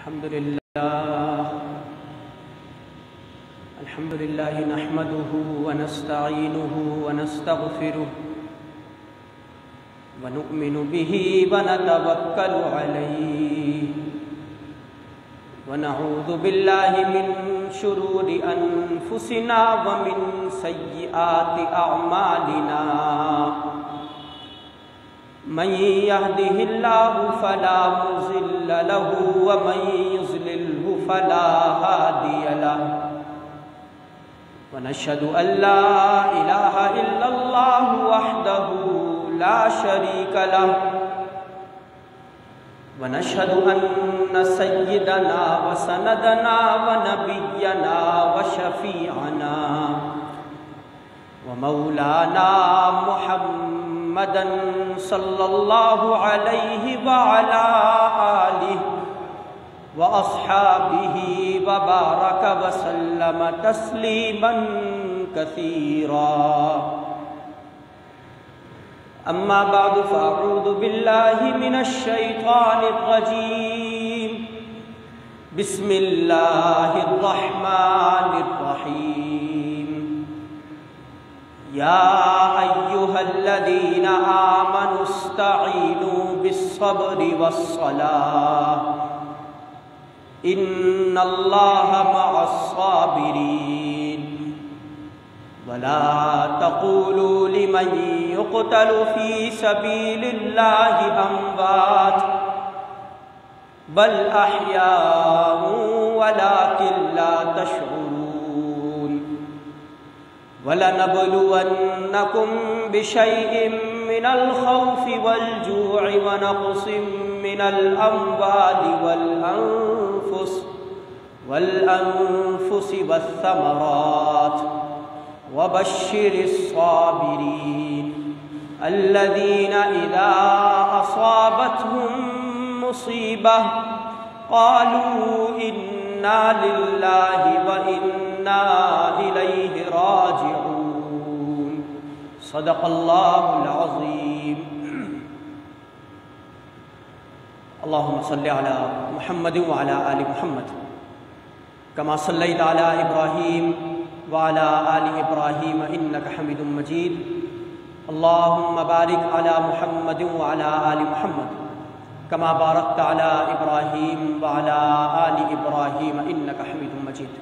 الحمد لله نحمده ونستعينه ونستغفره ونؤمن به ونتوكل عليه ونعوذ بالله من شرور أنفسنا ومن سيئات أعمالنا من يهده الله فلا مضل له ومن يضلله فلا هادي له ونشهد أن لا إله إلا الله وحده لا شريك له ونشهد أن سيدنا وسندنا ونبينا وشفيعنا ومولانا محمدا صلى الله عليه وعلى آله وأصحابه وبارك وسلم تسليما كثيرا أما بعد فأعوذ بالله من الشيطان الرجيم بسم الله الرحمن الرحيم يا أيها الذين آمنوا استعينوا بالصبر والصلاة إن الله مع الصابرين ولا تقولوا لمن يقتل في سبيل الله أموات بل أحياء ولكن لا تشعرون ولنبلونكم بشيء من الخوف والجوع ونقص من الأموال والأنفس والثمرات وبشر الصابرين الذين إذا أصابتهم مصيبة قالوا إنا لله وإنا إليه راجعون صدق الله العظيم اللهم صل على محمد وعلى آل محمد كما صليت على إبراهيم وعلى آل إبراهيم إنك حميد مجيد اللهم بارك على محمد وعلى آل محمد كما باركت على إبراهيم وعلى آل إبراهيم إنك حميد مجيد.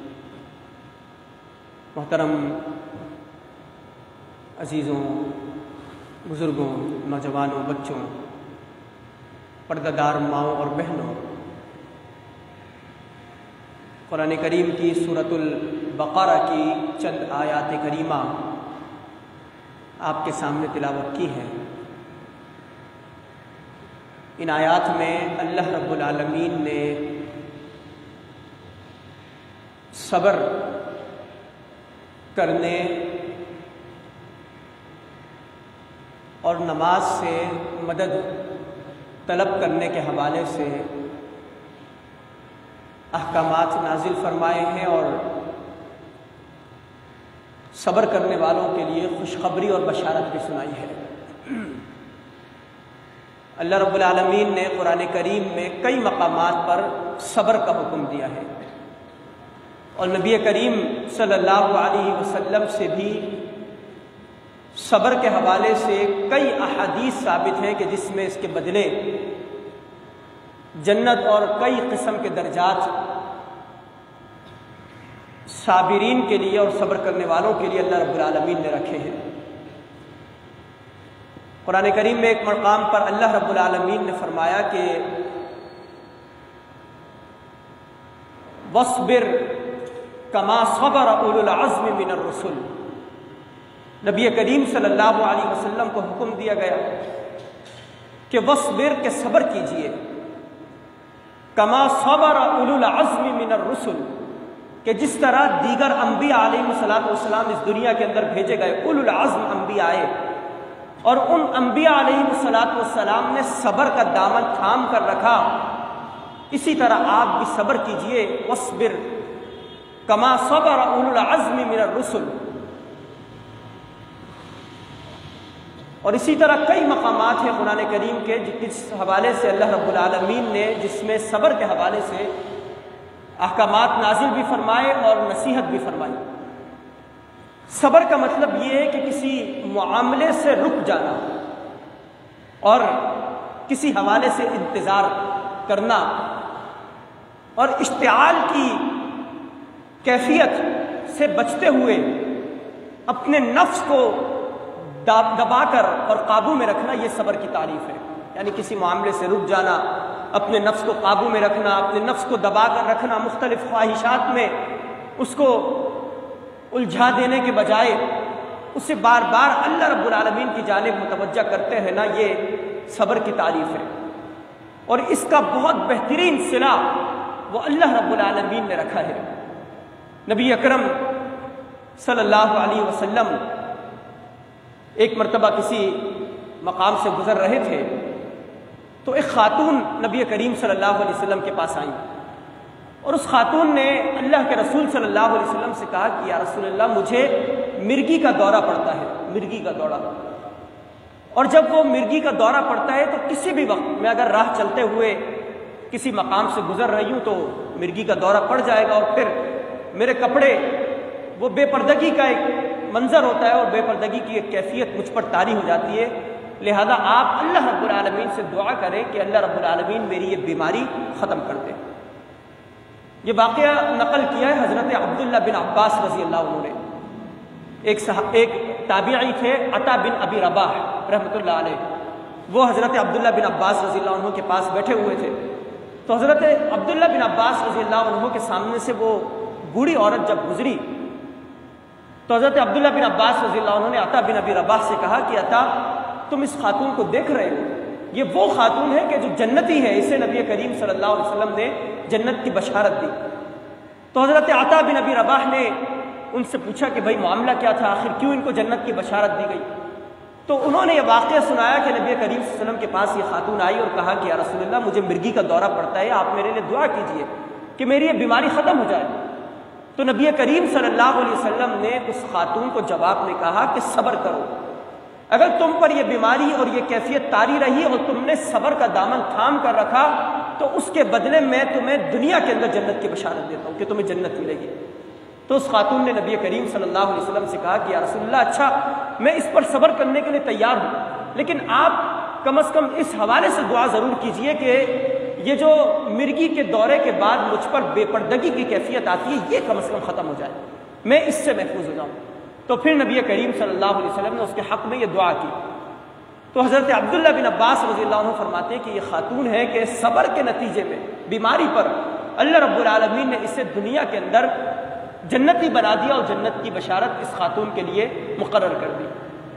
محترم عزیزوں، بزرگوں، نوجوانوں، بچوں، پردہ دار ماؤں اور بہنوں، قرآن کریم کی سورۃ البقرہ کی چند آیات کریمہ آپ کے سامنے تلاوت کی ہیں. ان آیات میں اللہ رب العالمین نے صبر کرنے اور نماز سے مدد طلب کرنے کے حوالے سے احکامات نازل فرمائے ہیں اور صبر کرنے والوں کے لیے خوشخبری اور بشارت بھی سنائی ہے. اللہ رب العالمین نے قرآن کریم میں کئی مقامات پر صبر کا حکم دیا ہے اور نبی کریم صلی اللہ علیہ وسلم سے بھی صبر کے حوالے سے کئی احادیث ثابت ہیں کہ جس میں اس کے بدلے جنت اور کئی قسم کے درجات صابرین کے لیے اور صبر کرنے والوں کے لیے اللہ رب العالمین نے رکھے ہیں. قرآن کریم میں ایک مقام پر اللہ رب العالمین نے فرمایا کہ وَاصْبِرْ كَمَا صَبَرَ أُولُو الْعَزْمِ مِنَ الرُّسُلِ. نبی کریم صلی اللہ علیہ وسلم کو حکم دیا گیا کہ وَاصْبِرْ کہ صبر کیجئے کما صبر اولو العزم من الرسل کہ جس طرح دیگر انبیاء علیہ السلام اس دنیا کے اندر بھیجے گئے اولو العزم انبیاء آئے اور ان انبیاء علیہ السلام نے صبر کا دامن تھام کر رکھا، اسی طرح آپ بھی صبر کیجئے. واصبر کما صبر اولو العزم من الرسل. اور اسی طرح کئی مقامات ہیں قرآن کریم کے جس حوالے سے اللہ رب العالمین نے جس میں صبر کے حوالے سے احکامات نازل بھی فرمائے اور نصیحت بھی فرمائی۔ صبر کا مطلب یہ ہے کہ کسی معاملے سے رک جانا اور کسی حوالے سے انتظار کرنا اور اشتعال کی کیفیت سے بچتے ہوئے اپنے نفس کو دبا کر اور قابو میں رکھنا، یہ صبر کی تعریف ہے۔ یعنی کسی معاملے سے رک جانا، اپنے نفس کو قابو میں رکھنا، اپنے نفس کو دبا کر رکھنا، مختلف خواہشات میں اس کو الجھا دینے کے بجائے اسے بار بار اللہ رب العالمین کی جانب متوجہ کرتے رہنا، یہ صبر کی تعریف ہے۔ اور اس کا بہت بہترین صلہ وہ اللہ رب العالمین نے رکھا ہے۔ نبی اکرم صلی اللہ علیہ وسلم ایک مرتبہ کسی مقام سے گزر رہے تھے تو ایک خاتون نبی کریم صلی اللہ علیہ وسلم کے پاس آئی اور اس خاتون نے اللہ کے رسول صلی اللہ علیہ وسلم سے کہا کہ یا رسول اللہ، مجھے مرگی کا دورہ پڑتا ہے، مرگی کا دورہ۔ اور جب وہ مرگی کا دورہ پڑتا ہے تو کسی بھی وقت میں اگر راہ چلتے ہوئے کسی مقام سے گزر رہی ہوں تو مرگی کا دورہ پڑ جائے گا، اور پھر میرے کپڑے، وہ بے پردگی کا ایک منظر ہوتا ہے اور بے پردگی کی ایک کیفیت مجھ پر طاری ہو جاتی ہے۔ لہذا آپ اللہ رب العالمین سے دعا کریں کہ اللہ رب العالمین میری یہ بیماری ختم کر دے۔ یہ واقعہ نقل کیا ہے حضرت عبداللہ بن عباس رضی اللہ عنہ نے۔ ایک تابعی تھے عطا بن ابی رباح رحمۃ اللہ علیہ، وہ حضرت عبداللہ بن عباس رضی اللہ عنہ کے پاس بیٹھے ہوئے تھے۔ تو حضرت عبداللہ بن عباس رضی اللہ عنہ کے سامنے سے وہ بوڑھی عورت جب گزری تو حضرت عبداللہ بن عباس رضی اللہ عنہ نے عطا بن ابی رباح سے کہا کہ عطا، تم اس خاتون کو دیکھ رہے ہو، یہ وہ خاتون ہے کہ جو جنتی ہے، اسے نبی کریم صلی اللہ علیہ وسلم نے جنت کی بشارت دی۔ تو حضرت عطا بن ابی رباح نے ان سے پوچھا کہ بھائی معاملہ کیا تھا، آخر کیوں ان کو جنت کی بشارت دی گئی؟ تو انہوں نے یہ واقعہ سنایا کہ نبی کریم صلی اللہ علیہ وسلم کے پاس یہ خاتون آئی اور کہا کہ یا رسول اللہ، مجھے مرگی کا دورہ پڑتا ہے، آپ میرے لیے دعا کیجئے کہ میری یہ بیماری ختم ہو جائے۔ تو نبی کریم صلی اللہ علیہ وسلم نے اس خاتون کو جواب میں کہا کہ صبر کرو، اگر تم پر یہ بیماری اور یہ کیفیت طاری رہی اور تم نے صبر کا دامن تھام کر رکھا تو اس کے بدلے میں تمہیں دنیا کے اندر جنت کی بشارت دیتا ہوں کہ تمہیں جنت ملے گی۔ تو اس خاتون نے نبی کریم صلی اللہ علیہ وسلم سے کہا کہ یا رسول اللہ، اچھا میں اس پر صبر کرنے کے لیے تیار ہوں، لیکن آپ کم از کم اس حوالے سے دعا ضرور کیجئے کہ یہ جو مرگی کے دورے کے بعد مجھ پر بے پردگی کی کیفیت آتی ہے، یہ کم از کم ختم ہو جائے، میں اس سے محفوظ ہو جاؤں۔ تو پھر نبی کریم صلی اللہ علیہ وسلم نے اس کے حق میں یہ دعا کی۔ تو حضرت عبداللہ بن عباس رضی اللہ عنہ فرماتے ہیں کہ یہ خاتون ہے کہ صبر کے نتیجے میں بیماری پر اللہ رب العالمین نے اسے دنیا کے اندر جنتی بنا دیا اور جنت کی بشارت اس خاتون کے لیے مقرر کر دی۔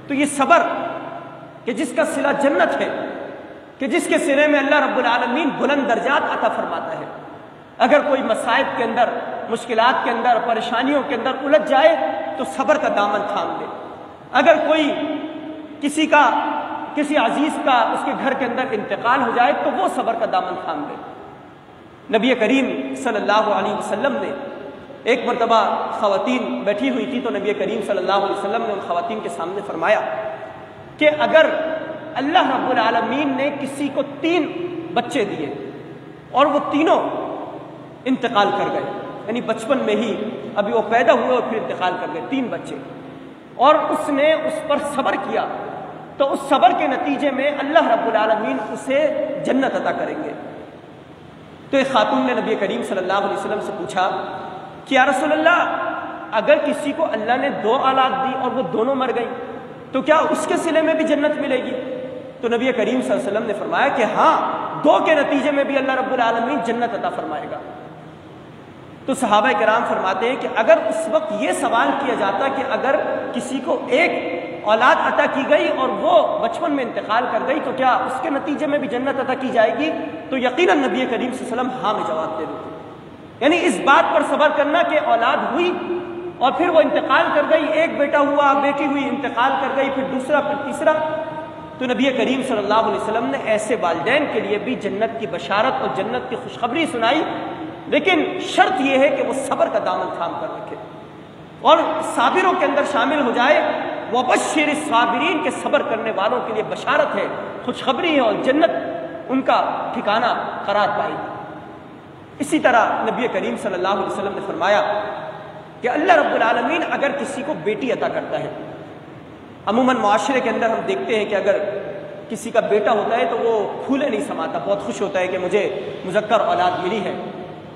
تو یہ صبر کہ جس کا صلہ جنت ہے، کہ جس کے سرے میں اللہ رب العالمین بلند درجات عطا فرماتا ہے، اگر کوئی مصائب کے اندر، مشکلات کے اندر، پریشانیوں کے اندر الجھ جائے تو صبر کا دامن تھام دے۔ اگر کوئی کسی عزیز کا اس کے گھر کے اندر انتقال ہو جائے تو وہ صبر کا دامن تھام دے۔ نبی کریم صلی اللہ علیہ وسلم نے ایک مرتبہ خواتین بیٹھی ہوئی تھی تو نبی کریم صلی اللہ علیہ وسلم نے ان خواتین کے سامنے فرمایا کہ اگر اللہ رب العالمین نے کسی کو 3 بچے دیے اور وہ تینوں انتقال کر گئے، یعنی بچپن میں ہی ابھی وہ پیدا ہوئے اور پھر انتقال کر گئے، 3 بچے، اور اس نے اس پر صبر کیا تو اس صبر کے نتیجے میں اللہ رب العالمین اسے جنت عطا کریں گے۔ تو ایک خاتون نے نبی کریم صلی اللہ علیہ وسلم سے پوچھا کہ یا رسول اللہ، اگر کسی کو اللہ نے 2 اولاد دی اور وہ دونوں مر گئیں تو کیا اس کے صلے میں بھی جنت ملے گی؟ تو نبی کریم صلی اللہ علیہ وسلم نے فرمایا کہ ہاں، 2 کے نتیجے میں بھی اللہ رب العالمین جنت عطا فرمائے گا۔ تو صحابہ کرام فرماتے ہیں کہ اگر اس وقت یہ سوال کیا جاتا کہ اگر کسی کو 1 اولاد عطا کی گئی اور وہ بچپن میں انتقال کر گئی تو کیا اس کے نتیجے میں بھی جنت عطا کی جائے گی، تو یقیناً نبی کریم صلی اللہ علیہ وسلم ہاں میں جواب دے دیتے۔ یعنی اس بات پر صبر کرنا کہ اولاد ہوئی اور پھر وہ انتقال کر گئی، 1 بیٹا ہوا، بیٹی ہوئی، انتقال کر گئی، پھر دوسرا، پھر تیسرا، تو نبی کریم صلی اللہ علیہ وسلم نے ایسے والدین کے لیے بھی جنت کی بشارت اور جنت کی خوشخبری سنائی، لیکن شرط یہ ہے کہ وہ صبر کا دامن تھام کر رکھے اور صابروں کے اندر شامل ہو جائے۔ وَبَشِّرِ الصَّابِرِينَ کے صبر کرنے والوں کے لیے بشارت ہے، خوشخبری ہے اور جنت ان کا ٹھکانہ قرار پائے گی۔ اسی طرح نبی کریم صلی اللہ علیہ وسلم نے فرمایا کہ اللہ رب العالمین اگر کسی کو بیٹی عطا کرتا ہے، عموماً معاشرے کے اندر ہم دیکھتے ہیں کہ اگر کسی کا بیٹا ہوتا ہے تو وہ پھولے نہیں سماتا، بہت خوش ہوتا ہے کہ مجھے مذکر اولاد ملی ہے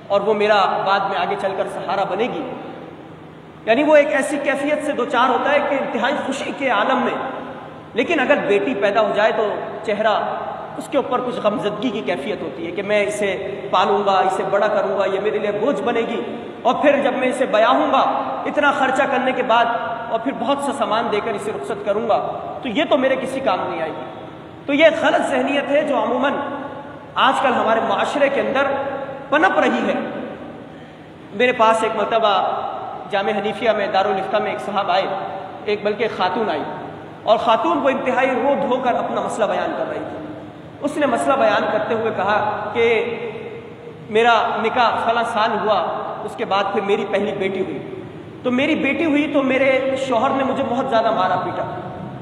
اور وہ میرا بعد میں آگے چل کر سہارا بنے گی، یعنی وہ ایک ایسی کیفیت سے دوچار ہوتا ہے کہ انتہائی خوشی کے عالم میں۔ لیکن اگر بیٹی پیدا ہو جائے تو چہرہ اس کے اوپر کچھ غمزدگی کی کیفیت ہوتی ہے کہ میں اسے پالوں گا، اسے بڑا کروں گا، یہ میرے لیے بوجھ بنے گی، اور پھر جب میں اسے بیاہوں گا اتنا خرچہ کرنے کے بعد اور پھر بہت سا سامان دے کر اسے رخصت کروں گا تو یہ تو میرے کسی کام نہیں آئے گی۔ تو یہ غلط ذہنیت ہے جو عموماً آج کل ہمارے معاشرے کے اندر پنپ رہی ہے۔ میرے پاس ایک مرتبہ جامع حنیفیہ میں دارالفتہ میں ایک صاحب آئے، ایک بلکہ خاتون آئی، اور خاتون وہ انتہائی رو دھو کر اپنا مسئلہ بیان کر رہی تھی۔ اس نے مسئلہ بیان کرتے ہوئے کہا کہ میرا نکاح فلاں سال ہوا، اس کے بعد پھر میری پہلی بیٹی ہوئی، تو میری بیٹی ہوئی تو میرے شوہر نے مجھے بہت زیادہ مارا پیٹا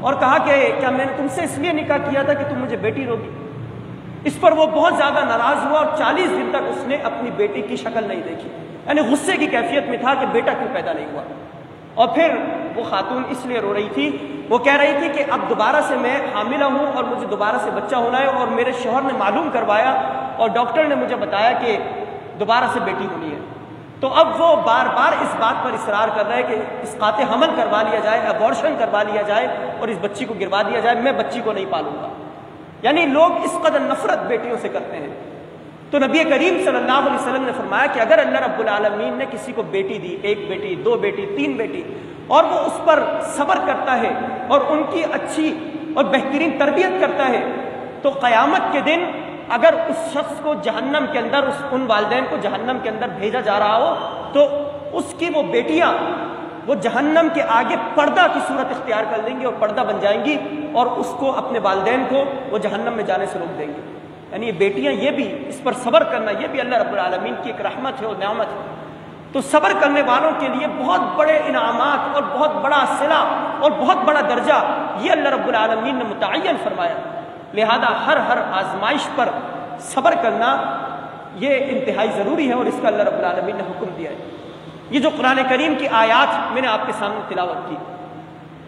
اور کہا کہ کیا میں نے تم سے اس لیے نکاح کیا تھا کہ تم مجھے بیٹی روگی۔ اس پر وہ بہت زیادہ ناراض ہوا اور 40 دن تک اس نے اپنی بیٹی کی شکل نہیں دیکھی، یعنی غصے کی کیفیت میں تھا کہ بیٹا کیوں پیدا نہیں ہوا۔ اور پھر وہ خاتون اس لیے رو رہی تھی، وہ کہہ رہی تھی کہ اب دوبارہ سے میں حاملہ ہوں اور مجھے دوبارہ سے بچہ ہونا ہے، اور میرے شوہر نے معلوم کروایا اور ڈاکٹر نے مجھے بتایا کہ دوبارہ سے بیٹی ہونی ہے۔ تو اب وہ بار بار اس بات پر اصرار کر رہا ہے کہ اسقاط حمل کروا لیا جائے، ابورشن کروا لیا جائے اور اس بچی کو گروا دیا جائے، میں بچی کو نہیں پالوں گا۔ یعنی لوگ اس قدر نفرت بیٹیوں سے کرتے ہیں۔ تو نبی کریم صلی اللہ علیہ وسلم نے فرمایا کہ اگر اللہ رب العالمین نے کسی کو بیٹی دی، 1 بیٹی، 2 بیٹی، 3 بیٹی، اور وہ اس پر صبر کرتا ہے اور ان کی اچھی اور بہترین تربیت کرتا ہے، تو قیامت کے دن اگر اس شخص کو جہنم کے اندر، ان والدین کو جہنم کے اندر بھیجا جا رہا ہو تو اس کی وہ بیٹیاں وہ جہنم کے آگے پردہ کی صورت اختیار کر لیں گی اور پردہ بن جائیں گی، اور اس کو اپنے والدین کو وہ جہنم میں جانے سے روک دیں گے۔ یعنی یہ بیٹیاں، یہ بھی اس پر صبر کرنا، یہ بھی اللہ رب العالمین کی ایک رحمت ہے اور نعمت ہے۔ تو صبر کرنے والوں کے لیے بہت بڑے انعامات اور بہت بڑا صلہ اور بہت بڑا درجہ یہ اللہ رب العالمین نے متعین فرمایا۔ لہذا ہر آزمائش پر صبر کرنا یہ انتہائی ضروری ہے، اور اس کا اللہ رب العالمین نے حکم دیا ہے۔ یہ جو قرآن کریم کی آیات میں نے آپ کے سامنے تلاوت کی،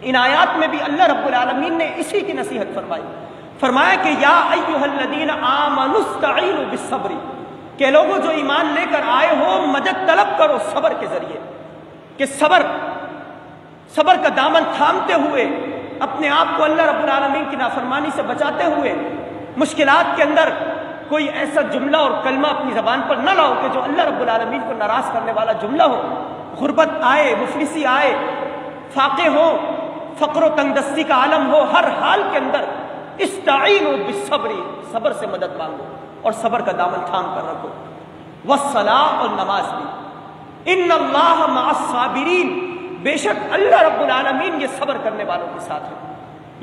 ان آیات میں بھی اللہ رب العالمین نے اسی کی نصیحت فرمائی۔ فرمایا کہ یا ایھا الذین آمنوا استعینوا بالصبر، کہ لوگوں جو ایمان لے کر آئے ہو مدد طلب کرو صبر کے ذریعے، کہ صبر کا دامن تھامتے ہوئے اپنے آپ کو اللہ رب العالمین کی نافرمانی سے بچاتے ہوئے مشکلات کے اندر کوئی ایسا جملہ اور کلمہ اپنی زبان پر نہ لاؤ کہ جو اللہ رب العالمین کو ناراض کرنے والا جملہ ہو۔ غربت آئے، مفلسی آئے، فاقے ہو، فقر و تنگدستی کا عالم ہو، ہر حال کے اندر استعینوا بالصبر، صبر سے مدد مانگو اور صبر کا دامن تھام کر رکھو۔ والصلاۃ، اور نماز بھی۔ ان اللہ مع الصابرین، بے شک اللہ رب العالمین یہ صبر کرنے والوں کے ساتھ ہے۔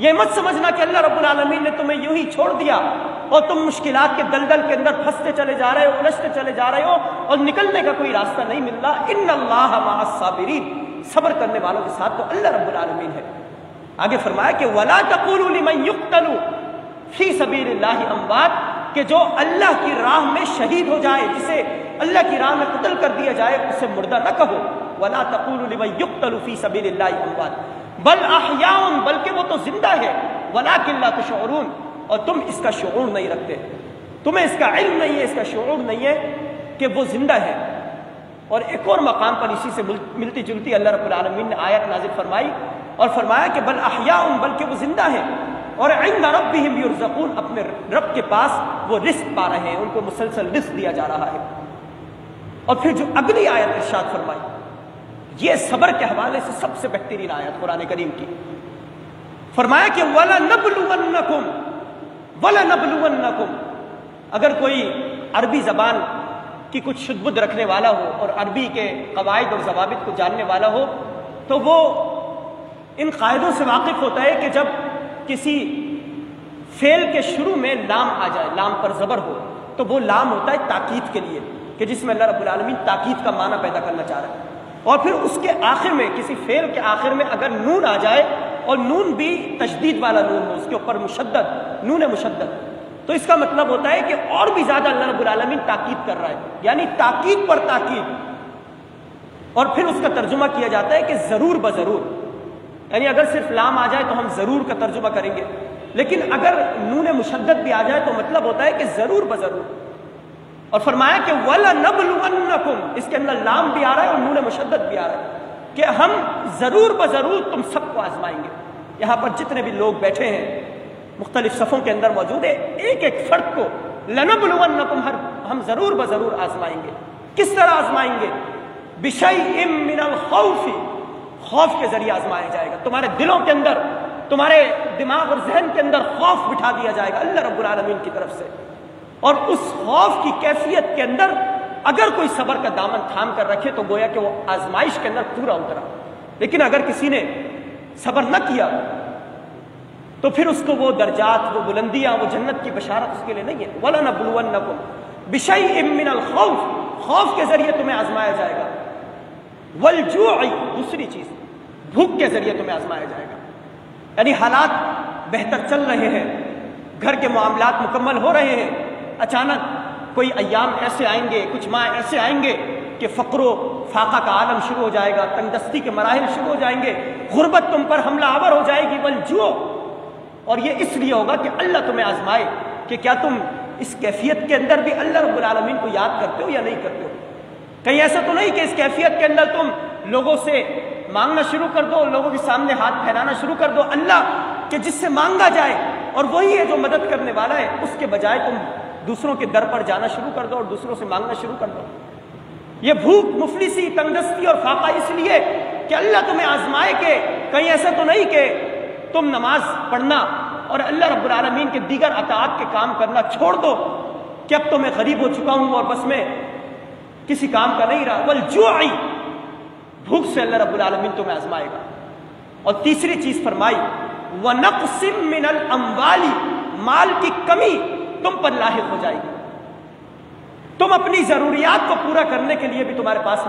یہ مت سمجھنا کہ اللہ رب العالمین نے تمہیں یوں ہی چھوڑ دیا اور تم مشکلات کے دلدل کے اندر پھنستے چلے جا رہے ہو، الجھتے چلے جا رہے ہو اور نکلنے کا کوئی راستہ نہیں مل رہا۔ ان اللہ مع الصابرین، صبر کرنے والوں کے ساتھ تو اللہ رب العالمین ہے۔ آگے فرمایا کہ وَلَا تَقُولُوا لِمَنْ يُقْتَلُ فِي سَبِيلِ اللَّهِ أَمْوَاتٌ، کہ جو اللہ کی راہ میں شہید ہو جائے، جسے اللہ کی راہ میں قتل کر دیا جائے، اسے مردہ نہ کہو۔ وَلَا تَقُولُوا لِمَنْ يُقْتَلُ فِي سَبِيلِ اللَّهِ أَمْوَاتٌ بل احیاء، بلکہ وہ تو زندہ ہے، ولکن لا تشعرون، اور تم اس کا شعور نہیں رکھتے، تمہیں اس کا علم نہیں ہے، اس کا شعور نہیں ہے کہ وہ زندہ ہے۔ اور ایک اور مقام پر اسی سے ملتی جلتی اللہ رب العالمین نے آیت نازل فرمائی اور فرمایا کہ بل احیاء، بلکہ وہ زندہ ہے، اور عند ربہم یرزقون، اپنے رب کے پاس وہ رزق پا رہے ہیں، ان کو مسلسل رزق دیا جا رہا ہے۔ اور پھر جو اگلی آیت ارشاد فرمائی، یہ صبر کے حوالے سے سب سے بہترین آیت قرآن کریم کی، فرمایا کہ وَلَنَبْلُوَنَّكُمْ وَلَنَبْلُوَنَّكُمْ، اگر کوئی عربی زبان کی کچھ شد بد رکھنے والا ہو اور عربی کے قواعد اور ضوابط کو جاننے والا ہو تو وہ ان قاعدوں سے واقف ہوتا ہے کہ جب کسی فعل کے شروع میں لام آ جائے، لام پر زبر ہو، تو وہ لام ہوتا ہے تاکید کے لیے، کہ جس میں اللہ رب العالمین تاکید کا معنی پیدا کرنا چاہ رہا ہے۔ اور پھر اس کے آخر میں، کسی فعل کے آخر میں اگر نون آ جائے، اور نون بھی تشدید والا نون ہو، اس کے اوپر مشدد، نون مشدد، تو اس کا مطلب ہوتا ہے کہ اور بھی زیادہ اللہ رب العالمین تاکید کر رہا ہے، یعنی تاکید پر تاکید. اور پھر اس کا ترجمہ کیا جاتا ہے کہ ضرور بضرور، یعنی اگر صرف لام آ جائے تو ہم ضرور کا ترجمہ کریں گے، لیکن اگر نون مشدد بھی آ جائے تو مطلب ہوتا ہے کہ ضرور بضرور. اور فرمایا کہ وَلَنَبْلُوَنَّكُمْ، اس کے اندر لام بھی آ رہا ہے اور نون مشدد بھی آ رہا ہے کہ ہم ضرور بضرور تم سب کو آزمائیں گے. یہاں پر جتنے بھی لوگ بیٹھے ہیں مختلف صفوں کے اندر موجود ہے، ایک ایک فرد کو لَنَبْلُوَنَّكُمْ ہم ضرور بضرور آزمائیں گے. کس طرح آزمائیں گے؟ بِشَيْءٍ مِّنَ الْخَوْفِ، خوف کے ذریعے آزمایا جائے گا. تمہارے دلوں کے اندر، تمہارے دماغ اور ذہن کے اندر خوف بٹھا دیا جائے گا اللہ رب العالمین کی طرف سے. اور اس خوف کی کیفیت کے اندر اگر کوئی صبر کا دامن تھام کر رکھے تو گویا کہ وہ آزمائش کے اندر پورا اترا. لیکن اگر کسی نے صبر نہ کیا تو پھر اس کو وہ درجات، وہ بلندیاں، وہ جنت کی بشارت اس کے لیے نہیں ہے. وَلَنَبْلُوَنَّكُمْ بِشَيْءٍ مِّنَ الْخَوْفِ، خوف کے ذریعے تمہیں آزمایا جائے گا. وَالْجُوعِ، دوسری چیز بھوک کے ذریعے تمہیں آزمایا جائے گا. یعنی حالات بہتر چل رہے ہیں، گھر کے معاملات مکمل ہو رہے ہیں، اچانک کوئی ایام ایسے آئیں گے، کچھ ماہ ایسے آئیں گے کہ فقر و فاقہ کا عالم شروع ہو جائے گا، تنگدستی کے مراحل شروع ہو جائیں گے، غربت تم پر حملہ آور ہو جائے گی. والجوع، اور یہ اس لیے ہوگا کہ اللہ تمہیں آزمائے کہ کیا تم اس کیفیت کے اندر بھی اللہ رب العالمین کو یاد کرتے ہو یا نہیں کرتے ہو. کہیں ایسا تو نہیں کہ اس کیفیت کے اندر تم لوگوں سے مانگنا شروع کر دو، لوگوں کے سامنے ہاتھ پھیلانا شروع کر دو. اللہ کہ جس سے مانگا جائے اور وہی ہے جو مدد کرنے والا ہے، اس کے بجائے تم دوسروں کے در پر جانا شروع کر دو اور دوسروں سے مانگنا شروع کر دو. یہ بھوک، مفلسی، تنگدستی اور فاقہ اس لیے کہ اللہ تمہیں آزمائے. کہ کہیں ایسا تو نہیں کہ تم نماز پڑھنا اور اللہ رب العالمین کے دیگر اطاعت کے کام کرنا چھوڑ دو کہ اب تو میں غریب ہو چکا ہوں اور بس میں کسی کام کا نہیں رہا. والجوع، بھوک سے اللہ رب العالمین تمہیں آزمائے گا. اور تیسری چیز فرمائی وَنَقْصٍ مِّنَ الْأَمْوَالِ، مال کی کمی تم پر لاحق ہو جائے گی. تم اپنی ضروریات کو پورا کرنے کے لیے بھی تمہارے پاس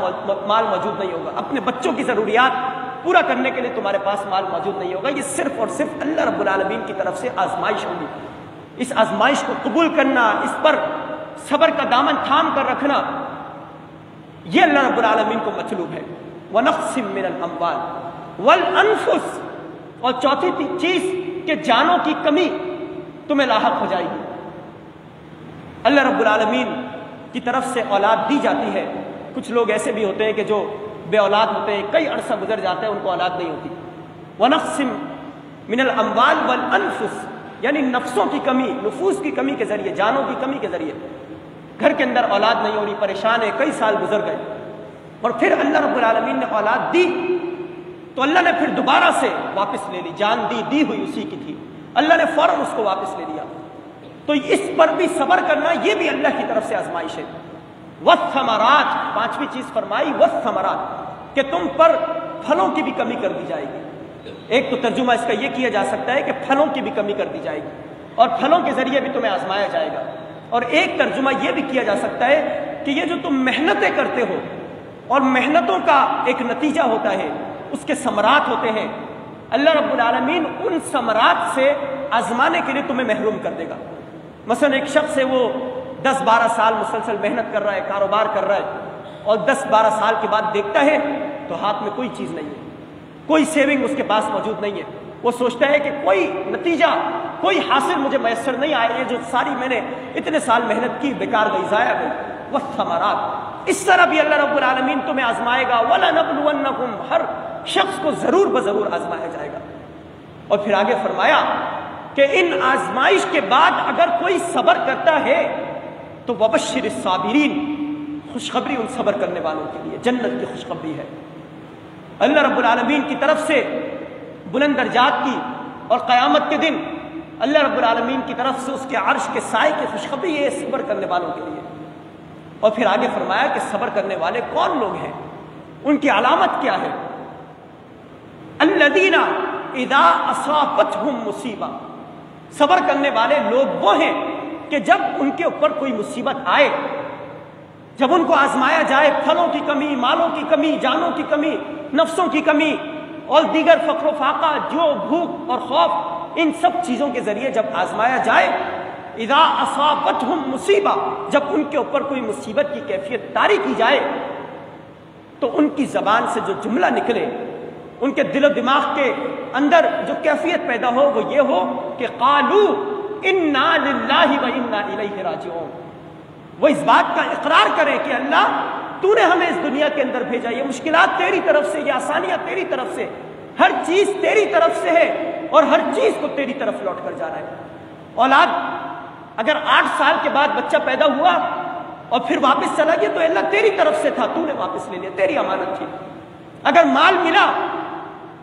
مال موجود نہیں ہوگا، اپنے بچوں کی ضروریات پورا کرنے کے لیے تمہارے پاس مال موجود نہیں ہوگا. یہ صرف اور صرف اللہ رب العالمین کی طرف سے آزمائش ہوگی. اس آزمائش کو قبول کرنا، اس پر صبر کا دامن تھام کر رکھنا، یہ اللہ رب العالمین کو مطلوب ہے. وَنَقْصٍ مِّنَ الْأَمْوَالِ وَالْأَنفُسِ، اور چوتھی چیز کہ جانوں کی کمی تمہیں لاحق ہو جائے گی. اللہ رب العالمین کی طرف سے اولاد دی جاتی ہے. کچھ لوگ ایسے بھی ہوتے ہیں کہ جو بے اولاد ہوتے ہیں، کئی عرصہ گزر جاتا ہے ان کو اولاد نہیں ہوتی. وَنَقْصٍ مِّنَ الْأَمْوَالِ وَالْأَنفُسِ، یعنی نفسوں کی کمی، نفوس کی کمی کے ذریعے، جانوں کی کمی کے ذریعے. گھر کے اندر اولاد نہیں ہو رہی، پریشان ہے، کئی سال گزر گئے، اور پھر اللہ رب العالمین نے اولاد دی تو اللہ نے پھر دوبارہ سے واپس لے لی. جان دی ہوئی اسی کی تھی، اللہ نے فوراً اس کو واپس لے لیا. تو اس پر بھی صبر کرنا یہ بھی اللہ کی طرف سے آزمائش ہے. والثمرات، پانچویں چیز فرمائی والثمرات، کہ تم پر پھلوں کی بھی کمی کر دی جائے گی. ایک تو ترجمہ اس کا یہ کیا جا سکتا ہے کہ پھلوں کی بھی کمی کر دی جائے گی اور پھلوں کے ذریعے بھی تمہیں آزمایا جائے گا. اور ایک ترجمہ یہ بھی کیا جا سکتا ہے کہ یہ جو تم محنتیں کرتے ہو اور محنتوں کا ایک نتیجہ ہوتا ہے، اس کے ثمرات ہوتے ہیں، اللہ رب العالمین ان ثمرات سے آزمانے کے لیے تمہیں محروم کر دے گا. مثلا ایک شخص ہے، وہ 10-12 سال مسلسل محنت کر رہا ہے، کاروبار کر رہا ہے، اور 10-12 سال کے بعد دیکھتا ہے تو ہاتھ میں کوئی چیز نہیں ہے، کوئی سیونگ اس کے پاس موجود نہیں ہے. وہ سوچتا ہے کہ کوئی نتیجہ، کوئی حاصل مجھے میسر نہیں آیا، یہ جو ساری میں نے اتنے سال محنت کی بیکار گئی، ضائع گئی. والثمرات، اس طرح بھی اللہ رب العالمین تمہیں آزمائے گا. وَلَنَبْلُوَنَّكُمْ، ہر شخص کو ضرور بضرور آزمایا جائے گا. اور پھر آگے فرمایا کہ ان آزمائش کے بعد اگر کوئی صبر کرتا ہے تو وَبَشِّرِ الصَّابِرِينَ، خوشخبری ان صبر کرنے والوں کے لیے، جنت کی خوشخبری ہے. اللہ رب العالمین کی طرف سے بلند درجات کی، اور قیامت کے دن اللہ رب العالمین کی طرف سے اس کے عرش کے سائے کی خوشخبری ہے صبر کرنے والوں کے لیے. اور پھر آگے فرمایا کہ صبر کرنے والے کون لوگ ہیں، ان کی علامت کیا ہے. الذین اذا اصابتہم مصیبہ، صبر کرنے والے لوگ وہ ہیں کہ جب ان کے اوپر کوئی مصیبت آئے، جب ان کو آزمایا جائے، پھلوں کی کمی، مالوں کی کمی، جانوں کی کمی، نفسوں کی کمی اور دیگر فقر و فاقہ، جو بھوک اور خوف، ان سب چیزوں کے ذریعے جب آزمایا جائے، اذا اصابتہم مصیبہ، جب ان کے اوپر کوئی مصیبت کی کیفیت طاری کی جائے تو ان کی زبان سے جو جملہ نکلے، ان کے دل و دماغ کے اندر جو کیفیت پیدا ہو وہ یہ ہو کہ قالوا انا للہ و انا الیہ راجعون، وہ اس بات کا اقرار کریں کہ اللہ تو نے ہمیں اس دنیا کے اندر بھیجا، یہ مشکلات تیری طرف سے، یہ آسانیاں تیری طرف سے، ہر چیز تیری طرف سے ہے اور ہر چیز کو تیری طرف لوٹ کر جانا ہے۔ اولاد اگر 8 سال کے بعد بچہ پیدا ہوا اور پھر واپس چلا گیا تو اللہ تیری طرف سے تھا، تو نے واپس لے لیا، تیری امانت تھی۔ اگر مال ملا،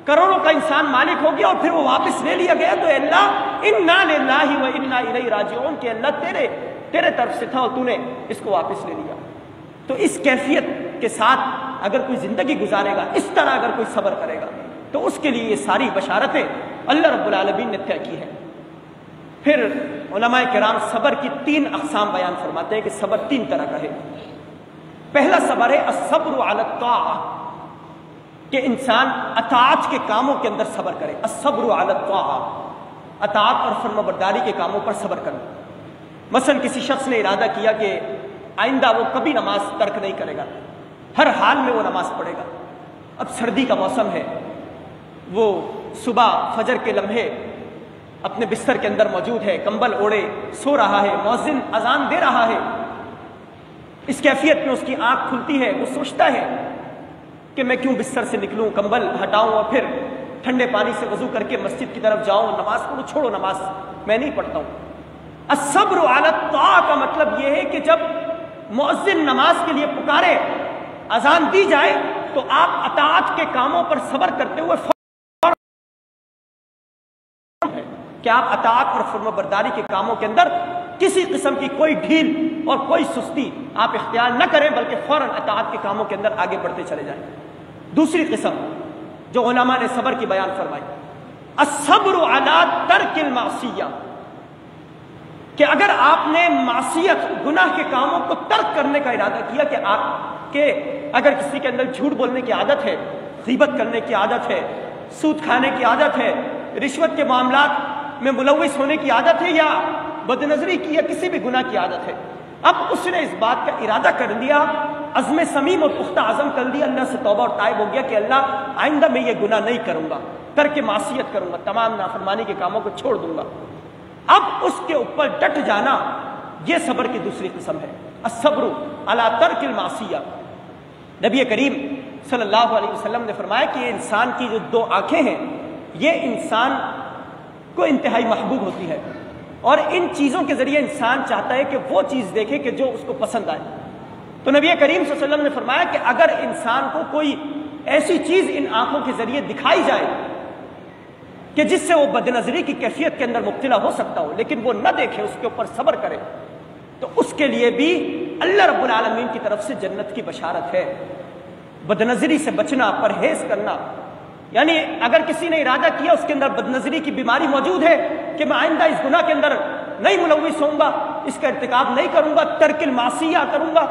کروڑوں کا انسان مالک ہو گیا اور پھر وہ واپس لے لیا گیا تو اللہ انا للہ و انا الیہ راجعون کہ اللہ تیرے طرف سے تھا اور تو نے اس کو واپس لے لیا۔ تو اس کیفیت کے ساتھ اگر کوئی زندگی گزارے گا، اس طرح اگر کوئی صبر کرے گا تو اس کے لیے یہ ساری بشارتیں اللہ رب العالمین نے طے کی ہیں۔ پھر علماء کرام صبر کی 3 اقسام بیان فرماتے ہیں کہ صبر 3 طرح کا ہے۔ پہلا صبر ہے الصبر علی الطاعہ، کہ انسان اطاعت کے کاموں کے اندر صبر کرے۔ الصبر علی الطاعہ، اطاعت اور فرمانبرداری کے کاموں پر صبر کرنا۔ مثلا کسی شخص نے ارادہ کیا کہ آئندہ وہ کبھی نماز ترک نہیں کرے گا، ہر حال میں وہ نماز پڑھے گا۔ اب سردی کا موسم ہے، وہ صبح فجر کے لمحے اپنے بستر کے اندر موجود ہے، کمبل اوڑے سو رہا ہے، مؤذن اذان دے رہا ہے۔ اس کیفیت میں اس کی آنکھ کھلتی ہے، وہ سوچتا ہے کہ میں کیوں بستر سے نکلوں، کمبل ہٹاؤں اور پھر ٹھنڈے پانی سے وضو کر کے مسجد کی طرف جاؤں، نماز پڑھوں، چھوڑو نماز، میں نہیں پڑھتا ہوں۔ الصبر علی الطاعہ کا مطلب یہ ہے کہ جب مؤذن نماز کے لیے پکارے، اذان دی جائے تو آپ اطاعت کے کاموں پر صبر کرتے ہوئے کہ آپ اطاعت اور فرمانبرداری کے کاموں کے اندر کسی قسم کی کوئی ڈھیل اور کوئی سستی آپ اختیار نہ کریں، بلکہ فوراً اطاعت کے کاموں کے اندر آگے بڑھتے چلے جائیں۔ دوسری قسم جو علماء نے صبر کی بیان فرمائی، الصبر علی ترک المعصیہ، کہ اگر آپ نے معصیت گناہ کے کاموں کو ترک کرنے کا ارادہ کیا، کہ آپ کے اگر کسی کے اندر جھوٹ بولنے کی عادت ہے، غیبت کرنے کی عادت ہے، سود کھانے کی عادت ہے، رشوت کے معاملات میں ملوث ہونے کی عادت ہے، یا بد نظری کی یا کسی بھی گناہ کی عادت ہے، اب اس نے اس بات کا ارادہ کر لیا، عزم صمیم اور پختہ عزم کر لیا، اللہ سے توبہ اور تائب ہو گیا کہ اللہ آئندہ میں یہ گناہ نہیں کروں گا، ترک معصیت کروں گا، تمام نافرمانی کے کاموں کو چھوڑ دوں گا، اب اس کے اوپر ڈٹ جانا، یہ صبر کی دوسری قسم ہے۔ الصبر علی ترک المعصیہ، نبی کریم صلی اللہ علیہ وسلم نے فرمایا کہ یہ انسان کی جو 2 آنکھیں ہیں، یہ انسان کو انتہائی محبوب ہوتی ہے، اور ان چیزوں کے ذریعے انسان چاہتا ہے کہ وہ چیز دیکھے کہ جو اس کو پسند آئے۔ تو نبی کریم صلی اللہ علیہ وسلم نے فرمایا کہ اگر انسان کو کوئی ایسی چیز ان آنکھوں کے ذریعے دکھائی جائے کہ جس سے وہ بد نظری کی کیفیت کے اندر مبتلا ہو سکتا ہو، لیکن وہ نہ دیکھے، اس کے اوپر صبر کرے، تو اس کے لیے بھی اللہ رب العالمین کی طرف سے جنت کی بشارت ہے۔ بد نظری سے بچنا، پرہیز کرنا، یعنی اگر کسی نے ارادہ کیا اس کے اندر بد نظری کی بیماری موجود ہے کہ میں آئندہ اس گناہ کے اندر نہیں ملوث ہوں گا، اس کا ارتکاب نہیں کروں گا، ترک المعصیہ کروں گا،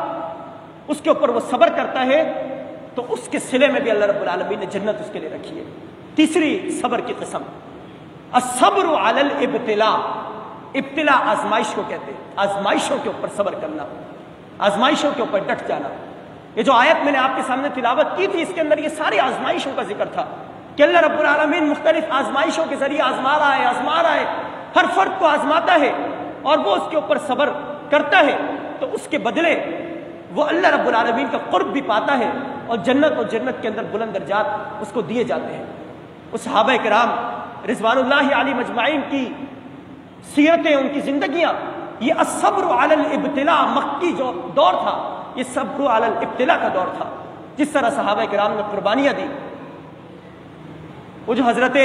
اس کے اوپر وہ صبر کرتا ہے، تو اس کے صلے میں بھی اللہ رب العالمین نے جنت اس کے لیے رکھی ہے۔ تیسری صبر کی قسم، الصبر علی الابتلاء، ابتلا آزمائش کو کہتے ہیں، آزمائشوں کے اوپر صبر کرنا، آزمائشوں کے اوپر ڈٹ جانا۔ یہ جو آیت میں نے آپ کے سامنے تلاوت کی تھی، اس کے اندر یہ ساری آزمائشوں کا ذکر تھا کہ اللہ رب العالمین مختلف آزمائشوں کے ذریعے آزما رہا ہے، ہر فرد کو آزماتا ہے اور وہ اس کے اوپر صبر کرتا ہے تو اس کے بدلے وہ اللہ رب العالمین کا قرب بھی پاتا ہے، اور جنت کے اندر بلند درجات اس کو دیے جاتے ہیں۔ اس صحابہ کرام رضوان اللہ علیہم مجمعین کی سیرتیں، ان کی زندگیاں، یہ الصبر علی الابتلاء مکی جو دور تھا، یہ صبر علی الابتلاء کا دور تھا۔ جس طرح صحابہ کرام نے قربانیاں دی، وہ جو حضرت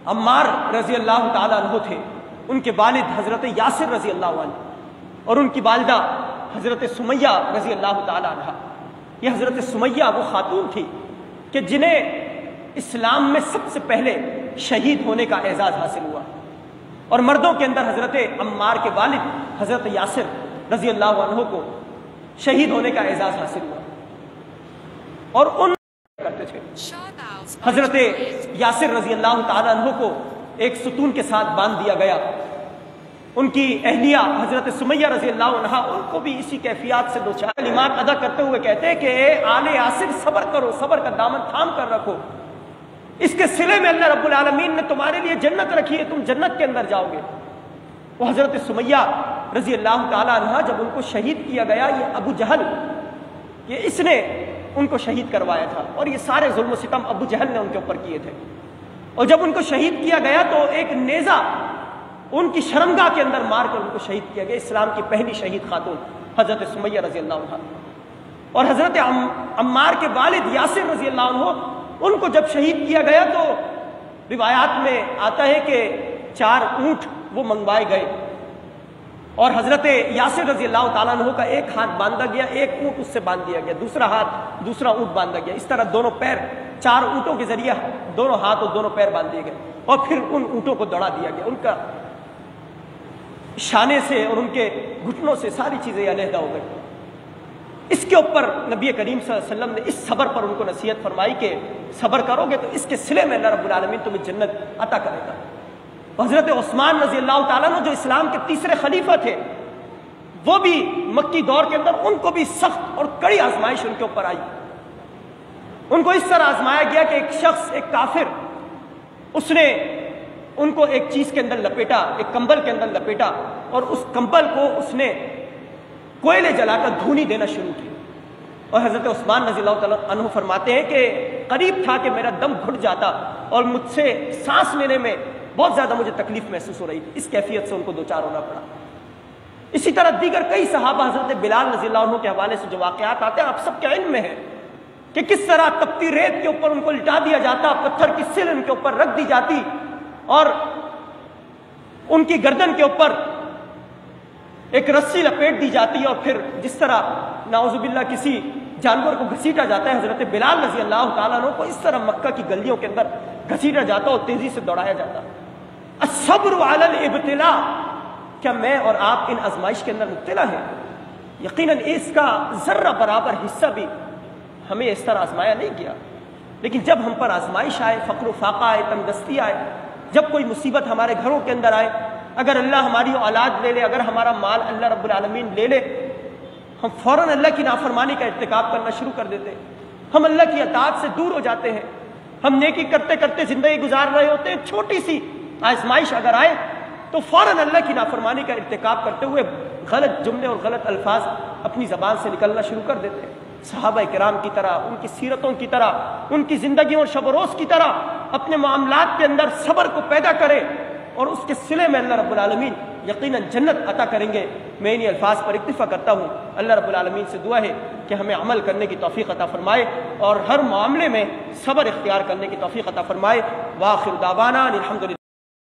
عمار رضی اللہ تعالیٰ عنہ تھے، ان کے والد حضرت یاسر رضی اللہ عنہ اور ان کی والدہ حضرت سمیہ رضی اللہ تعالیٰ عنہ، یہ حضرت سمیہ وہ خاتون تھی کہ جنہیں اسلام میں سب سے پہلے شہید ہونے کا اعزاز حاصل ہوا، اور مردوں کے اندر حضرت عمار کے والد حضرت یاسر رضی اللہ عنہ کو شہید ہونے کا اعزاز حاصل ہوا، اور ان کرتے تھے حضرت یاسر رضی اللہ تعالیٰ عنہ کو ایک ستون کے ساتھ باندھ دیا گیا، ان کی اہلیہ حضرت سمیہ رضی اللہ عنہا، ان کو بھی اسی کیفیات سے دوچار کلمات ادا کرتے ہوئے کہتے ہیں کہ اے آل یاسر صبر کرو، صبر کا دامن تھام کر رکھو، اس کے صلے میں اللہ رب العالمین نے تمہارے لیے جنت رکھی ہے، تم جنت کے اندر جاؤ گے۔ وہ حضرت سمیہ رضی اللہ تعالی عنہا جب ان کو شہید کیا گیا، یہ ابو جہل، یہ اس نے ان کو شہید کروایا تھا، اور یہ سارے ظلم و ستم ابو جہل نے ان کے اوپر کیے تھے۔ اور جب ان کو شہید کیا گیا تو ایک نیزہ ان کی شرمگاہ کے اندر مار کر ان کو شہید کیا گیا، اسلام کی پہلی شہید خاتون حضرت سمیہ رضی اللہ عنہ۔ اور حضرت عمار کے والد یاسر رضی اللہ عنہ، ان کو جب شہید کیا گیا تو روایات میں آتا ہے کہ 4 اونٹ وہ منگوائے گئے، اور حضرت یاسر رضی اللہ تعالیٰ عنہ کا ایک ہاتھ باندھا گیا، ایک اونٹ اس سے باندھ دیا گیا، دوسرا اونٹ باندھا گیا، اس طرح دونوں پیر 4 اونٹوں کے ذریعے دونوں ہاتھ اور دونوں پیر باندھ دیے گئے، اور پھر ان اونٹوں کو دوڑا دیا گیا، ان کا شانے سے اور ان کے گھٹنوں سے ساری چیزیں علیحدہ ہو گئی۔ اس کے اوپر نبی کریم صلی اللہ علیہ وسلم نے اس صبر پر ان کو نصیحت فرمائی کہ صبر کرو گے تو اس کے صلے میں اللہ رب العالمین تمہیں جنت عطا کرے گا۔ حضرت عثمان رضی اللہ تعالیٰ عنہ جو اسلام کے تیسرے خلیفہ تھے، وہ بھی مکی دور کے اندر ان کو بھی سخت اور کڑی آزمائش ان کے اوپر آئی۔ ان کو اس طرح آزمایا گیا کہ ایک شخص، ایک کافر، اس نے ان کو ایک چیز کے اندر لپیٹا، ایک کمبل کے اندر لپیٹا، اور اس کمبل کو اس نے کوئلے جلا کر دھونی دینا شروع کی۔ اور حضرت عثمان رضی اللہ تعالیٰ عنہ فرماتے ہیں کہ قریب تھا کہ میرا دم گھٹ جاتا اور مجھ سے سانس لینے میں بہت زیادہ مجھے تکلیف محسوس ہو رہی تھی، اس کیفیت سے ان کو دوچار ہونا پڑا۔ اسی طرح دیگر کئی صحابہ، حضرت بلال رضی اللہ عنہ کے حوالے سے جو واقعات آتے ہیں آپ سب کے علم میں ہے کہ کس طرح تپتی ریت کے اوپر ان کو لٹا دیا جاتا، پتھر کی سل ان کے اوپر رکھ دی جاتی، اور ان کی گردن کے اوپر ایک رسی لپیٹ دی جاتی، اور پھر جس طرح نعوذ باللہ کسی جانور کو گھسیٹا جاتا ہے، حضرت بلال رضی اللہ تعالیٰ عنہ کو اس طرح مکہ کی گلیوں کے اندر گھسیٹا جاتا اور تیزی سے دوڑایا جاتا۔ الصبر علی الابتلاء، کیا میں اور آپ ان آزمائش کے اندر مبتلا ہیں؟ یقیناً اس کا ذرہ برابر حصہ بھی ہمیں اس طرح آزمایا نہیں گیا، لیکن جب ہم پر آزمائش آئے، فقر و فاقہ آئے، تنگدستی آئے، جب کوئی مصیبت ہمارے گھروں کے اندر آئے، اگر اللہ ہماری اولاد لے لے، اگر ہمارا مال اللہ رب العالمین لے لے، ہم فوراً اللہ کی نافرمانی کا ارتکاب کرنا شروع کر دیتے ہیں، ہم اللہ کی اطاعت سے دور ہو جاتے ہیں، ہم نیکی کرتے کرتے زندگی گزار رہے ہوتے ہیں، چھوٹی سی آزمائش اگر آئے تو فوراً اللہ کی نافرمانی کا ارتکاب کرتے ہوئے غلط جملے اور غلط الفاظ اپنی زبان سے نکلنا شروع کر دیتے ہیں۔ صحابہ کرام کی طرح، ان کی سیرتوں کی طرح، ان کی زندگیوں اور شب و روز کی طرح اپنے معاملات کے اندر صبر کو پیدا کرے، اور اس کے صلے میں اللہ رب العالمین یقیناً جنت عطا کریں گے۔ میں انہی الفاظ پر اکتفا کرتا ہوں۔ اللہ رب العالمین سے دعا ہے کہ ہمیں عمل کرنے کی توفیق عطا فرمائے، اور ہر معاملے میں صبر اختیار کرنے کی توفیق عطا فرمائے۔ وآخر دعوانا الحمدللہ۔